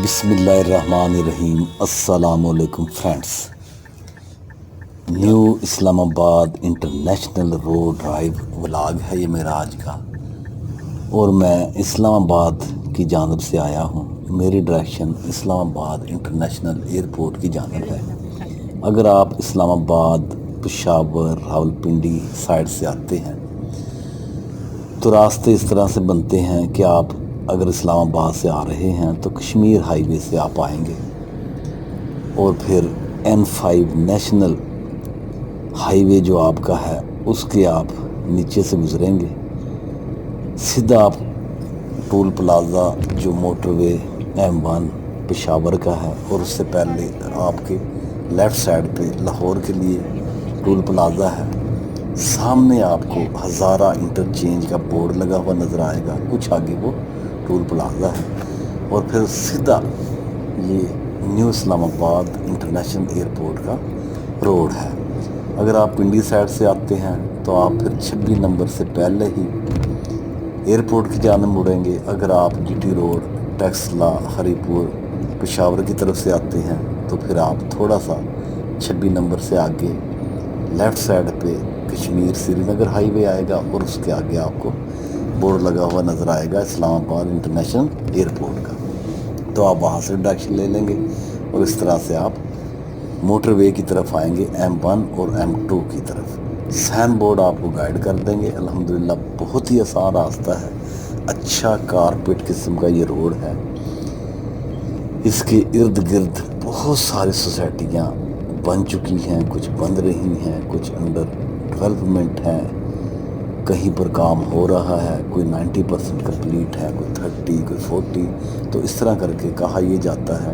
بسم اللہ الرحمن الرحیم۔ السلام علیکم فرینڈس۔ نیو اسلام آباد انٹرنیشنل روڈ ڈرائیو ولاگ ہے یہ میرا آج کا، اور میں اسلام آباد کی جانب سے آیا ہوں۔ میری ڈائریکشن اسلام آباد انٹرنیشنل ایئرپورٹ کی جانب ہے۔ اگر آپ اسلام آباد، پشاور، راولپنڈی سائڈ سے آتے ہیں تو راستے اس طرح سے بنتے ہیں کہ آپ اگر اسلام آباد سے آ رہے ہیں تو کشمیر ہائی وے سے آپ آئیں گے، اور پھر N5 نیشنل ہائی وے جو آپ کا ہے اس کے آپ نیچے سے گزریں گے، سیدھا آپ ٹول پلازا جو موٹر وے M1 پشاور کا ہے، اور اس سے پہلے آپ کے لیفٹ سائڈ پہ لاہور کے لیے ٹول پلازا ہے۔ سامنے آپ کو ہزارہ انٹرچینج کا بورڈ لگا ہوا نظر آئے گا، کچھ آگے وہ ٹول پلازا ہے، اور پھر سیدھا یہ نیو اسلام آباد انٹرنیشنل ایئرپورٹ کا روڈ ہے۔ اگر آپ پنڈی سائڈ سے آتے ہیں تو آپ پھر 26 نمبر سے پہلے ہی ایئرپورٹ کی جانب مڑیں گے۔ اگر آپ GT روڈ، ٹیکسلا، ہری پور، پشاور کی طرف سے آتے ہیں تو پھر آپ تھوڑا سا 26 نمبر سے آگے لیفٹ سائڈ پہ کشمیر سری نگر ہائی وے آئے گا، اور اس کے آگے آپ کو بورڈ لگا ہوا نظر آئے گا اسلام آباد انٹرنیشنل ایئرپورٹ کا، تو آپ وہاں سے ڈائریکشن لے لیں گے، اور اس طرح سے آپ موٹر وے کی طرف آئیں گے، M1 اور M2 کی طرف۔ سائن بورڈ آپ کو گائیڈ کر دیں گے۔ الحمدللہ بہت ہی آسان راستہ ہے، اچھا کارپیٹ قسم کا یہ روڈ ہے۔ اس کے ارد گرد بہت ساری سوسائٹیاں بن چکی ہیں، کچھ بن رہی ہیں، کچھ انڈر ڈیولپمنٹ ہیں، کہیں پر کام ہو رہا ہے، کوئی 90% کمپلیٹ ہے، کوئی 30، کوئی 40۔ تو اس طرح کر کے کہا یہ جاتا ہے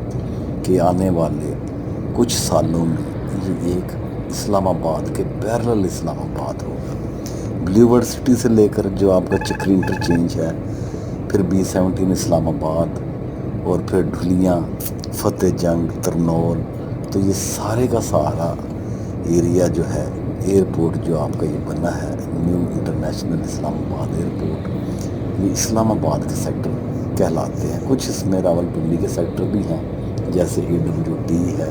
کہ آنے والے کچھ سالوں میں یہ ایک اسلام آباد کے پیرلل اسلام آباد ہوگا۔ بلیو ورڈ سٹی سے لے کر جو آپ کا چکری انٹرچینج ہے، پھر B17 اسلام آباد، اور پھر ڈھلیاں، فتح جنگ، ترنول، تو یہ سارے کا سارا ایریا جو ہے ایئرپورٹ جو آپ کا یہ بنا ہے نیو انٹرنیشنل اسلام آباد ایئرپورٹ، یہ اسلام آباد کے سیکٹر کہلاتے ہیں۔ کچھ اس میں راولپنڈی کے سیکٹر بھی ہیں، جیسے AWD ہے،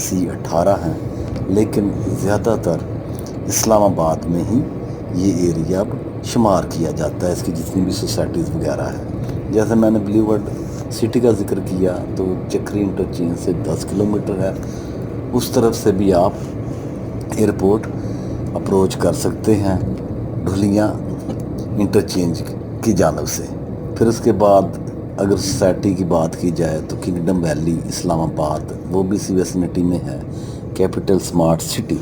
C18 ہیں، لیکن زیادہ تر اسلام آباد میں ہی یہ ایریا اب شمار کیا جاتا ہے، اس کی جتنی بھی سوسائٹیز وغیرہ ہیں۔ جیسے میں نے بلیو ورڈ سٹی کا ذکر کیا تو چکری انٹرچینج سے 10 کلومیٹر ہے، اس طرف سے بھی آپ ایئرپورٹ اپروچ کر سکتے ہیں ڈھلیاں انٹرچینج کی جانب سے۔ پھر اس کے بعد اگر سوسائٹی کی بات کی جائے تو کنگڈم ویلی اسلام آباد، وہ بھی اسی ویسینٹی میں ہے۔ کیپٹل سمارٹ سٹی،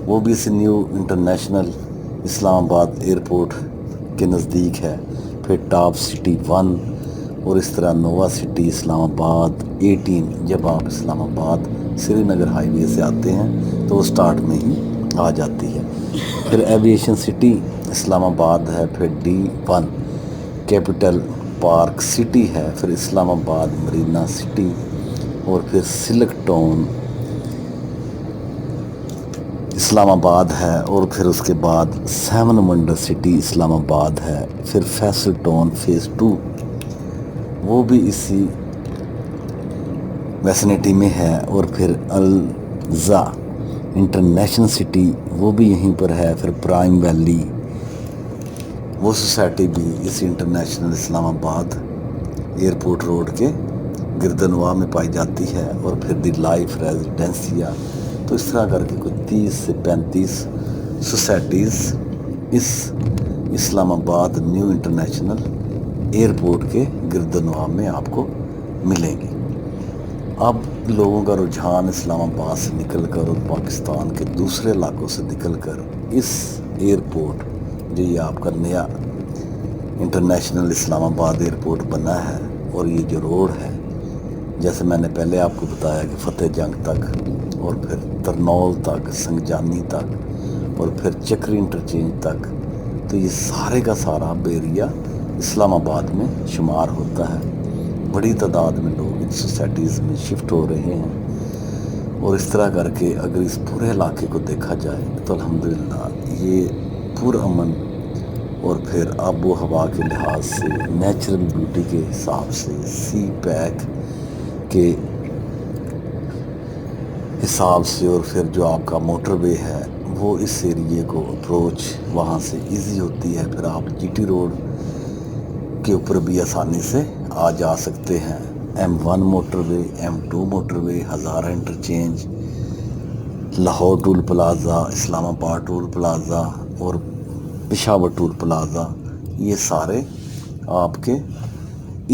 وہ بھی اسی نیو انٹرنیشنل اسلام آباد ایئرپورٹ کے نزدیک ہے۔ پھر ٹاپ سٹی 1، اور اس طرح نووا سٹی اسلام آباد 18۔ جب آپ اسلام آباد سری نگر ہائی وے سے آتے ہیں تو وہ سٹارٹ میں ہی آ جاتی ہے۔ پھر ایویشن سٹی اسلام آباد ہے، پھر D1 کیپٹل پارک سٹی ہے، پھر اسلام آباد مرینا سٹی، اور پھر سلک ٹون اسلام آباد ہے، اور پھر اس کے بعد 7 ونڈر سٹی اسلام آباد ہے۔ پھر فیصل ٹون فیز 2، وہ بھی اسی ویسینٹی میں ہے، اور پھر الزا انٹرنیشنل سٹی، وہ بھی یہیں پر ہے۔ پھر پرائم ویلی، وہ سوسائٹی بھی اسی انٹرنیشنل اسلام آباد ایئرپورٹ روڈ کے گردنواہ میں پائی جاتی ہے۔ اور پھر دی لائف ریزیڈینسیا، تو اس طرح کر کے کوئی 30 سے 35 سوسائٹیز اس اسلام آباد نیو انٹرنیشنل ایئرپورٹ کے گردنواہ میں آپ کو ملیں گی۔ اب لوگوں کا رجحان اسلام آباد سے نکل کر اور پاکستان کے دوسرے علاقوں سے نکل کر اس ایئرپورٹ جو یہ آپ کا نیا انٹرنیشنل اسلام آباد ایئرپورٹ بنا ہے، اور یہ جو روڈ ہے جیسے میں نے پہلے آپ کو بتایا کہ فتح جنگ تک، اور پھر ترنول تک، سنگجانی تک، اور پھر چکری انٹرچینج تک، تو یہ سارے کا سارا اب ایریا اسلام آباد میں شمار ہوتا ہے۔ بڑی تعداد میں لوگ ان سوسائٹیز میں شفٹ ہو رہے ہیں، اور اس طرح کر کے اگر اس پورے علاقے کو دیکھا جائے تو الحمدللہ یہ پرامن، اور پھر آب و ہوا کے لحاظ سے، نیچرل بیوٹی کے حساب سے، سی پیک کے حساب سے، اور پھر جو آپ کا موٹر وے ہے وہ اس ایریے کو اپروچ وہاں سے ایزی ہوتی ہے، پھر آپ جی ٹی روڈ کے اوپر بھی آسانی سے آ جا سکتے ہیں۔ M1 motorway, M2 motorway, Hazara interchange, Lahore toll plaza, Islamabad toll plaza اور پشاور ٹول پلازا، یہ سارے آپ کے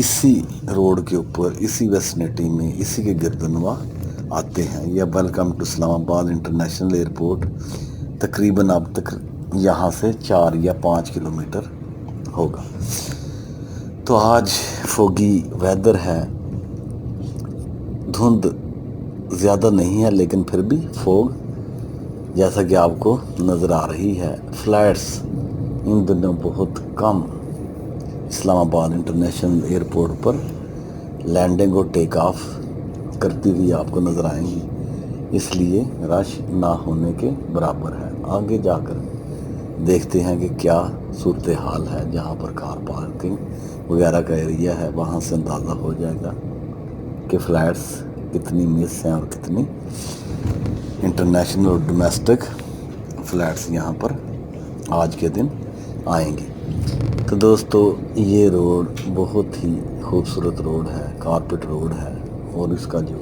اسی روڈ کے اوپر، اسی ویسنٹی میں، اسی کے گردنوا آتے ہیں۔ یا ویلکم ٹو اسلام آباد انٹرنیشنل ایئرپورٹ تقریباً اب تک یہاں سے 4 یا 5 کلومیٹر ہوگا۔ تو آج فوگی ویدر ہے، دھند زیادہ نہیں ہے لیکن پھر بھی فوگ جیسا کہ آپ کو نظر آ رہی ہے۔ فلائٹس ان دنوں بہت کم اسلام آباد انٹرنیشنل ایئرپورٹ پر لینڈنگ اور ٹیک آف کرتی ہوئی آپ کو نظر آئیں گی، اس لیے رش نہ ہونے کے برابر ہے۔ آگے جا کر دیکھتے ہیں کہ کیا صورتحال ہے، جہاں پر کار پارکنگ وغیرہ کا ایریا ہے وہاں سے اندازہ ہو جائے گا کہ فلائٹس کتنی مس ہیں اور کتنی انٹرنیشنل اور ڈومیسٹک فلائٹس یہاں پر آج کے دن آئیں گی۔ تو دوستو، یہ روڈ بہت ہی خوبصورت روڈ ہے، کارپیٹ روڈ ہے، اور اس کا جو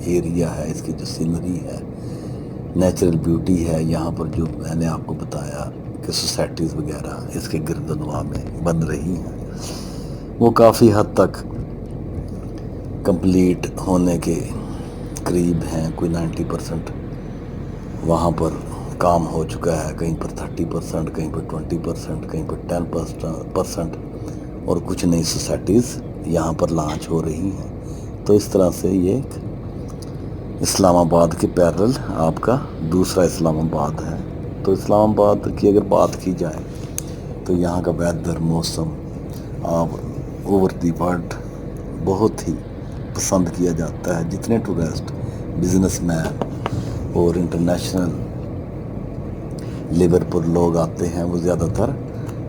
ایریا ہے، اس کی جو سینری ہے، نیچرل بیوٹی ہے، یہاں پر جو میں نے آپ کو بتایا کہ سوسائٹیز وغیرہ اس کے گردنوا میں بن رہی ہیں، وہ کافی حد تک کمپلیٹ ہونے کے قریب ہیں۔ کوئی 90% وہاں پر کام ہو چکا ہے، کہیں پر 30%، کہیں پر 20%، کہیں پر 10%، اور کچھ نئی سوسائٹیز یہاں پر لانچ ہو رہی ہیں۔ تو اس طرح سے یہ ایک اسلام آباد کے پیرل آپ کا دوسرا اسلام آباد ہے۔ تو اسلام آباد کی اگر بات کی جائے تو یہاں کا ویدر، موسم آپ اوور دی ورلڈ بہت ہی پسند کیا جاتا ہے۔ جتنے ٹورسٹ، بزنس مین اور انٹرنیشنل لیبر پر لوگ آتے ہیں، وہ زیادہ تر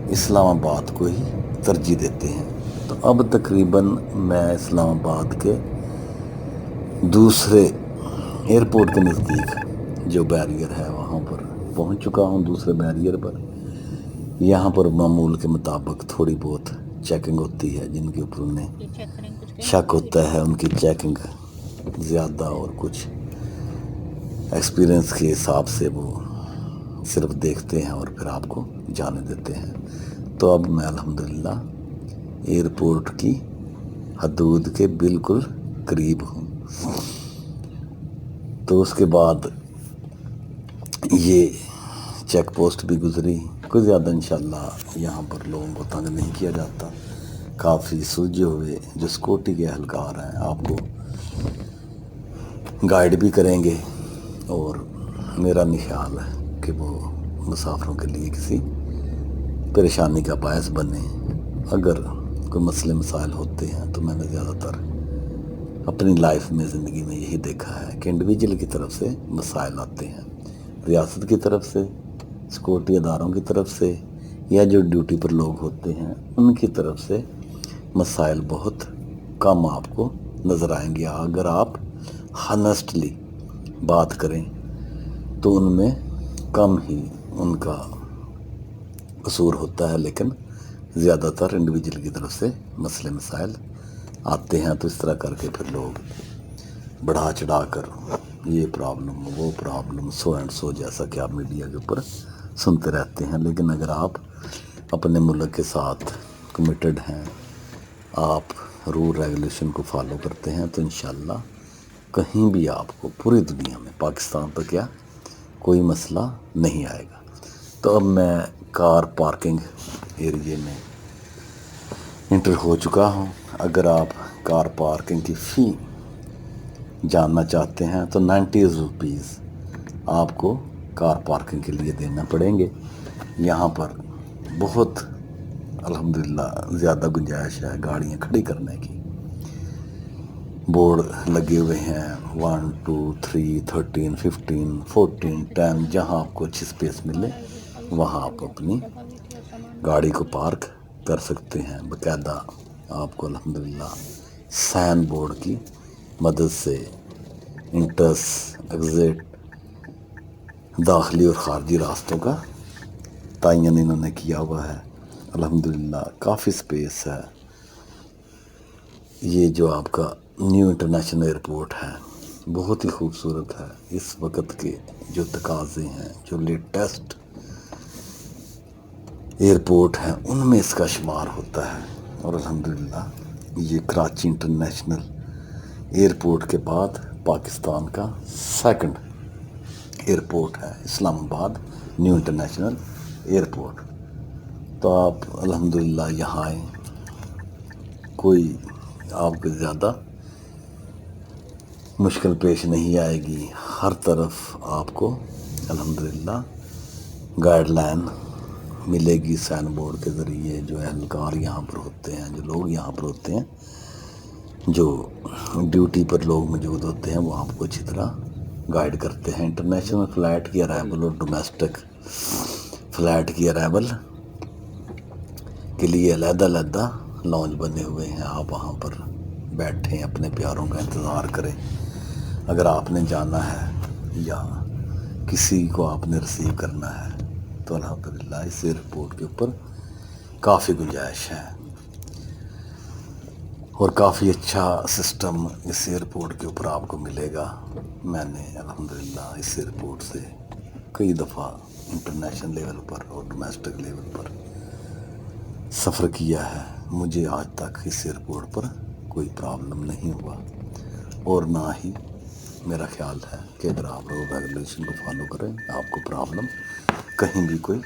اسلام آباد کو ہی ترجیح دیتے ہیں۔ تو اب تقریباً میں اسلام آباد کے دوسرے ایئرپورٹ کے نزدیک جو بیریئر ہے وہاں پر پہنچ چکا ہوں، دوسرے بیریئر پر۔ یہاں پر معمول کے مطابق تھوڑی بہت چیکنگ ہوتی ہے، جن کے اوپر انہیں شک ہوتا ہے ان کی چیکنگ زیادہ، اور کچھ ایکسپیرینس کے حساب سے وہ صرف دیکھتے ہیں اور پھر آپ کو جانے دیتے ہیں۔ تو اب میں الحمدللہ ایئرپورٹ کی حدود کے بالکل قریب ہوں۔ تو اس کے بعد یہ چیک پوسٹ بھی گزری، کوئی زیادہ انشاءاللہ یہاں پر لوگوں کو تنگ نہیں کیا جاتا۔ کافی سلجھے ہوئے جو سیکورٹی کے اہلکار ہیں آپ کو گائیڈ بھی کریں گے، اور میرا نہیں خیال ہے کہ وہ مسافروں کے لیے کسی پریشانی کا باعث بنے۔ اگر کوئی مسئلے مسائل ہوتے ہیں تو میں نے زیادہ تر اپنی لائف میں، زندگی میں یہی دیکھا ہے کہ انڈیویجول کی طرف سے مسائل آتے ہیں، ریاست کی طرف سے، سیکورٹی اداروں کی طرف سے، یا جو ڈیوٹی پر لوگ ہوتے ہیں ان کی طرف سے مسائل بہت کم آپ کو نظر آئیں گے۔ اگر آپ ہانیسٹلی بات کریں تو ان میں کم ہی ان کا قصور ہوتا ہے، لیکن زیادہ تر انڈیویجول کی طرف سے مسئلے مسائل آتے ہیں۔ تو اس طرح کر کے پھر لوگ بڑھا چڑھا کر یہ پرابلم، وہ پرابلم، سو اینڈ سو، جیسا کہ آپ میڈیا کے اوپر سنتے رہتے ہیں۔ لیکن اگر آپ اپنے ملک کے ساتھ کمیٹڈ ہیں، آپ رول ریگولیشن کو فالو کرتے ہیں، تو انشاءاللہ کہیں بھی آپ کو پوری دنیا میں، پاکستان تو کیا، کوئی مسئلہ نہیں آئے گا۔ تو اب میں کار پارکنگ ایریے میں انٹر ہو چکا ہوں۔ اگر آپ کار پارکنگ کی فی جاننا چاہتے ہیں تو 90 روپیز آپ کو کار پارکنگ کے لیے دینا پڑیں گے۔ یہاں پر بہت الحمدللہ زیادہ گنجائش ہے گاڑیاں کھڑی کرنے کی، بورڈ لگے ہوئے ہیں 1 2 3 13 15 14 10، جہاں آپ کو اچھی سپیس ملے وہاں آپ اپنی گاڑی کو پارک کر سکتے ہیں۔ باقاعدہ آپ کو الحمدللہ سائن بورڈ کی مدد سے انٹرس ایگزٹ داخلی اور خارجی راستوں کا تعین انہوں نے کیا ہوا ہے۔ الحمدللہ کافی سپیس ہے۔ یہ جو آپ کا نیو انٹرنیشنل ایئرپورٹ ہے بہت ہی خوبصورت ہے۔ اس وقت کے جو تقاضے ہیں، جو لیٹسٹ ایئرپورٹ ہیں، ان میں اس کا شمار ہوتا ہے۔ اور الحمدللہ یہ کراچی انٹرنیشنل ایئرپورٹ کے بعد پاکستان کا سیکنڈ ایئرپورٹ ہے، اسلام آباد نیو انٹرنیشنل ایئرپورٹ۔ تو آپ الحمدللہ یہاں آئیں، کوئی آپ کو زیادہ مشکل پیش نہیں آئے گی۔ ہر طرف آپ کو الحمدللہ گائیڈ لائن ملے گی سائن بورڈ کے ذریعے۔ جو اہلکار یہاں پر ہوتے ہیں، جو لوگ یہاں پر ہوتے ہیں، جو ڈیوٹی پر لوگ موجود ہوتے ہیں، وہ آپ کو اچھی طرح گائیڈ کرتے ہیں۔ انٹرنیشنل فلائٹ کی ارائیول اور ڈومیسٹک فلائٹ کی ارائیول کے لیے علیحدہ علیحدہ لاؤنج بنے ہوئے ہیں۔ آپ وہاں پر بیٹھیں، اپنے پیاروں کا انتظار کریں۔ اگر آپ نے جانا ہے یا کسی کو آپ نے ریسیو کرنا ہے تو الحمدللہ اس ایئرپورٹ کے اوپر کافی گنجائش ہے، اور کافی اچھا سسٹم اس ایئرپورٹ کے اوپر آپ کو ملے گا۔ میں نے الحمدللہ اس ایئرپورٹ سے کئی دفعہ انٹرنیشنل لیول پر اور ڈومیسٹک لیول پر سفر کیا ہے۔ مجھے آج تک اس ایئرپورٹ پر کوئی پرابلم نہیں ہوا، اور نہ ہی میرا خیال ہے کہ اگر آپ رول ریگولیشن کو فالو کریں آپ کو پرابلم کہیں بھی کوئی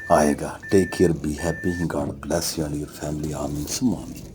آئے گا۔ Take care, be happy, God bless you and your family, آمین ثم آمین۔